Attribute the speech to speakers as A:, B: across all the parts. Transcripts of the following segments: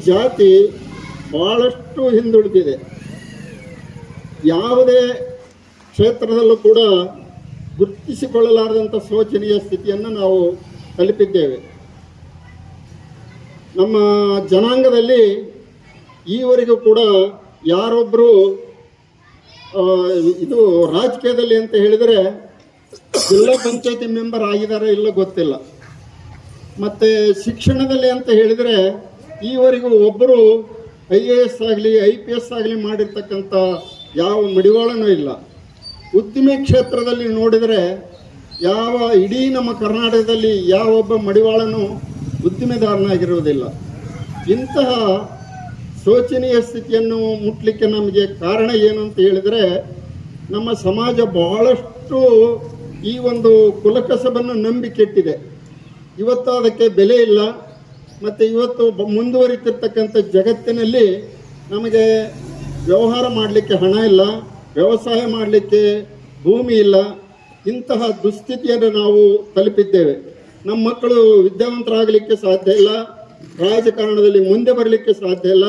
A: ಜಾತಿ ಬಹಳಷ್ಟು ಹಿಂದುಳಿದಿದೆ. ಯಾವುದೇ ಕ್ಷೇತ್ರದಲ್ಲೂ ಕೂಡ ಗುರುತಿಸಿಕೊಳ್ಳಲಾರದಂಥ ಶೋಚನೀಯ ಸ್ಥಿತಿಯನ್ನು ನಾವು ತಲುಪಿದ್ದೇವೆ. ನಮ್ಮ ಜನಾಂಗದಲ್ಲಿ ಈವರೆಗೂ ಕೂಡ ಯಾರೊಬ್ಬರು ಇದು ರಾಜಕೀಯದಲ್ಲಿ ಅಂತ ಹೇಳಿದರೆ ಜಿಲ್ಲಾ ಪಂಚಾಯತಿ ಮೆಂಬರ್ ಆಗಿದ್ದಾರೆ ಇಲ್ಲ ಗೊತ್ತಿಲ್ಲ. ಮತ್ತು ಶಿಕ್ಷಣದಲ್ಲಿ ಅಂತ ಹೇಳಿದರೆ ಈವರೆಗೂ ಒಬ್ಬರು IAS ಆಗಲಿ IPS ಆಗಲಿ ಮಾಡಿರ್ತಕ್ಕಂಥ ಯಾವ ಮಡಿವಾಳನೂ ಇಲ್ಲ. ಉದ್ದಿಮೆ ಕ್ಷೇತ್ರದಲ್ಲಿ ನೋಡಿದರೆ ಇಡೀ ನಮ್ಮ ಕರ್ನಾಟಕದಲ್ಲಿ ಯಾವೊಬ್ಬ ಮಡಿವಾಳನು ಉದ್ದಿಮೆದಾರನಾಗಿರುವುದಿಲ್ಲ. ಇಂತಹ ಶೋಚನೀಯ ಸ್ಥಿತಿಯನ್ನು ಮುಟ್ಲಿಕ್ಕೆ ನಮಗೆ ಕಾರಣ ಏನು ಅಂತ ಹೇಳಿದರೆ, ನಮ್ಮ ಸಮಾಜ ಬಹಳಷ್ಟು ಈ ಒಂದು ಕುಲಕಸಬನ್ನು ನಂಬಿ ಕೆಟ್ಟಿದೆ. ಇವತ್ತು ಅದಕ್ಕೆ ಬೆಲೆ ಇಲ್ಲ. ಮತ್ತು ಇವತ್ತು ಮುಂದುವರಿತಿರ್ತಕ್ಕಂಥ ಜಗತ್ತಿನಲ್ಲಿ ನಮಗೆ ವ್ಯವಹಾರ ಮಾಡಲಿಕ್ಕೆ ಹಣ ಇಲ್ಲ, ವ್ಯವಸಾಯ ಮಾಡಲಿಕ್ಕೆ ಭೂಮಿ ಇಲ್ಲ. ಇಂತಹ ದುಸ್ಥಿತಿಯನ್ನು ನಾವು ತಲುಪಿದ್ದೇವೆ. ನಮ್ಮ ಮಕ್ಕಳು ವಿದ್ಯಾವಂತರಾಗಲಿಕ್ಕೆ ಸಾಧ್ಯ ಇಲ್ಲ, ರಾಜಕಾರಣದಲ್ಲಿ ಮುಂದೆ ಬರಲಿಕ್ಕೆ ಸಾಧ್ಯ ಇಲ್ಲ.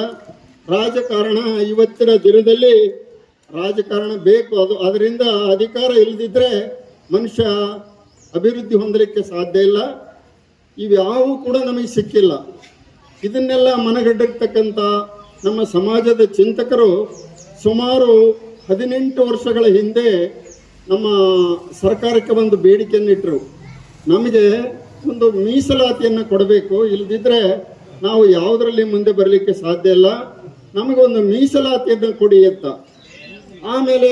A: ರಾಜಕಾರಣ ಇವತ್ತಿನ ದಿನದಲ್ಲಿ ರಾಜಕಾರಣ ಬೇಕು. ಅದರಿಂದ ಅಧಿಕಾರ ಇಲ್ಲದಿದ್ದರೆ ಮನುಷ್ಯ ಅಭಿವೃದ್ಧಿ ಹೊಂದಲಿಕ್ಕೆ ಸಾಧ್ಯ ಇಲ್ಲ. ಇವ್ಯಾವೂ ಕೂಡ ನಮಗೆ ಸಿಕ್ಕಿಲ್ಲ. ಇದನ್ನೆಲ್ಲ ಮನಗಂಡಿರ್ತಕ್ಕಂಥ ನಮ್ಮ ಸಮಾಜದ ಚಿಂತಕರು ಸುಮಾರು 18 ವರ್ಷಗಳ ಹಿಂದೆ ನಮ್ಮ ಸರ್ಕಾರಕ್ಕೆ ಒಂದು ಬೇಡಿಕೆಯನ್ನಿಟ್ಟರು. ನಮಗೆ ಒಂದು ಮೀಸಲಾತಿಯನ್ನು ಕೊಡಬೇಕು, ಇಲ್ಲದಿದ್ದರೆ ನಾವು ಯಾವುದರಲ್ಲಿ ಮುಂದೆ ಬರಲಿಕ್ಕೆ ಸಾಧ್ಯ ಇಲ್ಲ, ನಮಗೊಂದು ಮೀಸಲಾತಿಯನ್ನು ಕೊಡಿ ಅಂತ. ಆಮೇಲೆ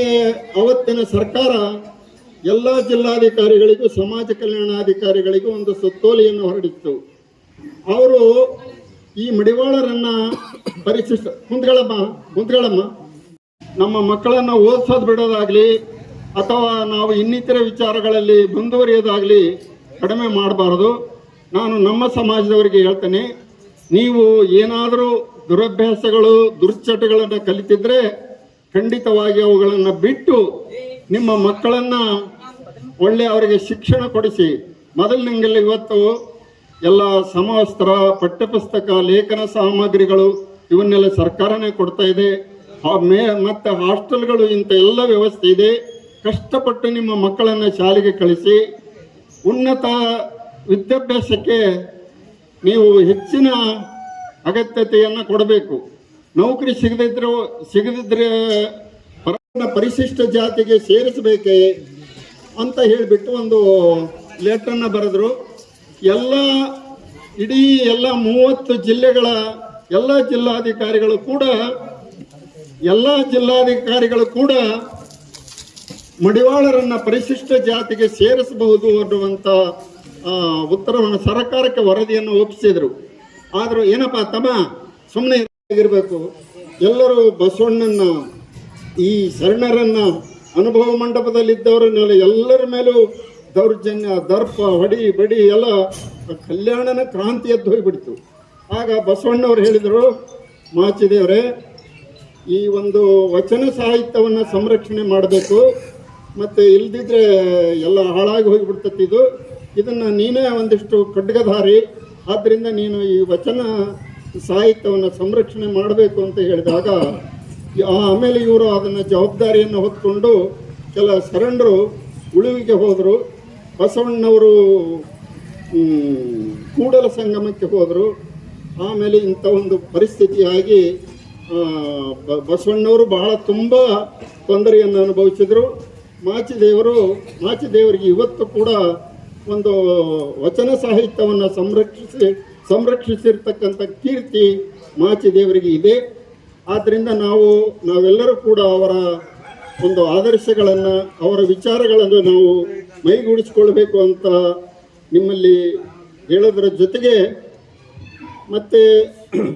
A: ಅವತ್ತಿನ ಸರ್ಕಾರ ಎಲ್ಲ ಜಿಲ್ಲಾಧಿಕಾರಿಗಳಿಗೂ ಸಮಾಜ ಕಲ್ಯಾಣಾಧಿಕಾರಿಗಳಿಗೂ ಒಂದು ಸುತ್ತೋಲೆಯನ್ನು ಹೊರಡಿತ್ತು. ಅವರು ಈ ಮಡಿವಾಳರನ್ನು ಪರಿಶಿಷ್ಟ ಕುಂತ್ಗಳಮ್ಮ ನಮ್ಮ ಮಕ್ಕಳನ್ನು ಓದಿಸೋದು ಬಿಡೋದಾಗಲಿ ಅಥವಾ ನಾವು ಇನ್ನಿತರ ವಿಚಾರಗಳಲ್ಲಿ ಮುಂದುವರಿಯೋದಾಗಲಿ ಕಡಿಮೆ ಮಾಡಬಾರ್ದು. ನಾನು ನಮ್ಮ ಸಮಾಜದವರಿಗೆ ಹೇಳ್ತೇನೆ, ನೀವು ಏನಾದರೂ ದುರಭ್ಯಾಸಗಳು ದುರ್ಚಟಗಳನ್ನು ಕಲಿತಿದ್ರೆ ಖಂಡಿತವಾಗಿ ಅವುಗಳನ್ನು ಬಿಟ್ಟು ನಿಮ್ಮ ಮಕ್ಕಳನ್ನು ಒಳ್ಳೆ ಅವರಿಗೆ ಶಿಕ್ಷಣ ಕೊಡಿಸಿ. ಮೊದಲಿನಂಗೆಲ್ಲ ಇವತ್ತು ಎಲ್ಲ ಸಮವಸ್ತ್ರ, ಪಠ್ಯಪುಸ್ತಕ, ಲೇಖನ ಸಾಮಗ್ರಿಗಳು ಇವನ್ನೆಲ್ಲ ಸರ್ಕಾರನೇ ಕೊಡ್ತಾ ಇದೆ. ಮತ್ತು ಹಾಸ್ಟೆಲ್ಗಳು ಇಂಥ ಎಲ್ಲ ವ್ಯವಸ್ಥೆ ಇದೆ. ಕಷ್ಟಪಟ್ಟು ನಿಮ್ಮ ಮಕ್ಕಳನ್ನು ಶಾಲೆಗೆ ಕಳಿಸಿ ಉನ್ನತ ವಿದ್ಯಾಭ್ಯಾಸಕ್ಕೆ ನೀವು ಹೆಚ್ಚಿನ ಅಗತ್ಯತೆಯನ್ನು ಕೊಡಬೇಕು. ನೌಕರಿ ಸಿಗದಿದ್ರೆ ಪರಿಶಿಷ್ಟ ಜಾತಿಗೆ ಸೇರಿಸಬೇಕೇ ಅಂತ ಹೇಳಿಬಿಟ್ಟು ಒಂದು ಲೆಟ್ರನ್ನು ಬರೆದರು. ಇಡೀ 30 ಜಿಲ್ಲೆಗಳ ಎಲ್ಲ ಜಿಲ್ಲಾಧಿಕಾರಿಗಳು ಕೂಡ ಮಡಿವಾಳರನ್ನು ಪರಿಶಿಷ್ಟ ಜಾತಿಗೆ ಸೇರಿಸಬಹುದು ಅನ್ನುವಂಥ ಉತ್ತರವನ್ನು ಸರ್ಕಾರಕ್ಕೆ ವರದಿಯನ್ನು ಒಪ್ಪಿಸಿದರು. ಆದರೂ ಏನಪ್ಪ ತಮ್ಮ ಸುಮ್ಮನೆ ಇರಬೇಕು. ಎಲ್ಲರೂ ಬಸವಣ್ಣನ ಈ ಶರಣರನ್ನ ಅನುಭವ ಮಂಟಪದಲ್ಲಿದ್ದವರನ್ನೆಲ್ಲ ಎಲ್ಲರ ಮೇಲೂ ದೌರ್ಜನ್ಯ, ದರ್ಪ, ಹೊಡಿ ಬಡಿ ಎಲ್ಲ ಕಲ್ಯಾಣನ ಕ್ರಾಂತಿ ಎದ್ದು ಹೋಗಿಬಿಡ್ತು. ಆಗ ಬಸವಣ್ಣವ್ರು ಹೇಳಿದರು, ಮಾಚಿದೇವರೇ, ಈ ಒಂದು ವಚನ ಸಾಹಿತ್ಯವನ್ನು ಸಂರಕ್ಷಣೆ ಮಾಡಬೇಕು, ಮತ್ತು ಇಲ್ದಿದ್ರೆ ಎಲ್ಲ ಹಾಳಾಗಿ ಹೋಗಿಬಿಡ್ತತಿ. ಇದನ್ನು ನೀನೇ ಒಂದಿಷ್ಟು ಖಡ್ಗಧಾರಿ, ಆದ್ದರಿಂದ ನೀನು ಈ ವಚನ ಸಾಹಿತ್ಯವನ್ನು ಸಂರಕ್ಷಣೆ ಮಾಡಬೇಕು ಅಂತ ಹೇಳಿದಾಗ ಆಮೇಲೆ ಇವರು ಅದನ್ನು ಜವಾಬ್ದಾರಿಯನ್ನು ಹೊತ್ಕೊಂಡು ಕೆಲ ಶರಣರು ಉಳುವಿಗೆ ಹೋದರು. ಬಸವಣ್ಣವರು ಕೂಡಲ ಸಂಗಮಕ್ಕೆ ಹೋದರು. ಆಮೇಲೆ ಇಂಥ ಒಂದು ಪರಿಸ್ಥಿತಿಯಾಗಿ ಬಸವಣ್ಣವರು ತುಂಬ ತೊಂದರೆಯನ್ನು ಅನುಭವಿಸಿದರು. ಮಾಚಿದೇವರಿಗೆ ಇವತ್ತು ಕೂಡ ಒಂದು ವಚನ ಸಾಹಿತ್ಯವನ್ನು ಸಂರಕ್ಷಿಸಿರ್ತಕ್ಕಂಥ ಕೀರ್ತಿ ಮಾಚಿದೇವರಿಗೆ ಇದೆ. ಆದ್ದರಿಂದ ನಾವೆಲ್ಲರೂ ಕೂಡ ಅವರ ಒಂದು ಆದರ್ಶಗಳನ್ನು, ಅವರ ವಿಚಾರಗಳನ್ನು ನಾವು ಮೈಗೂಡಿಸಿಕೊಳ್ಬೇಕು ಅಂತ ನಿಮ್ಮಲ್ಲಿ ಹೇಳೋದರ ಜೊತೆಗೆ, ಮತ್ತು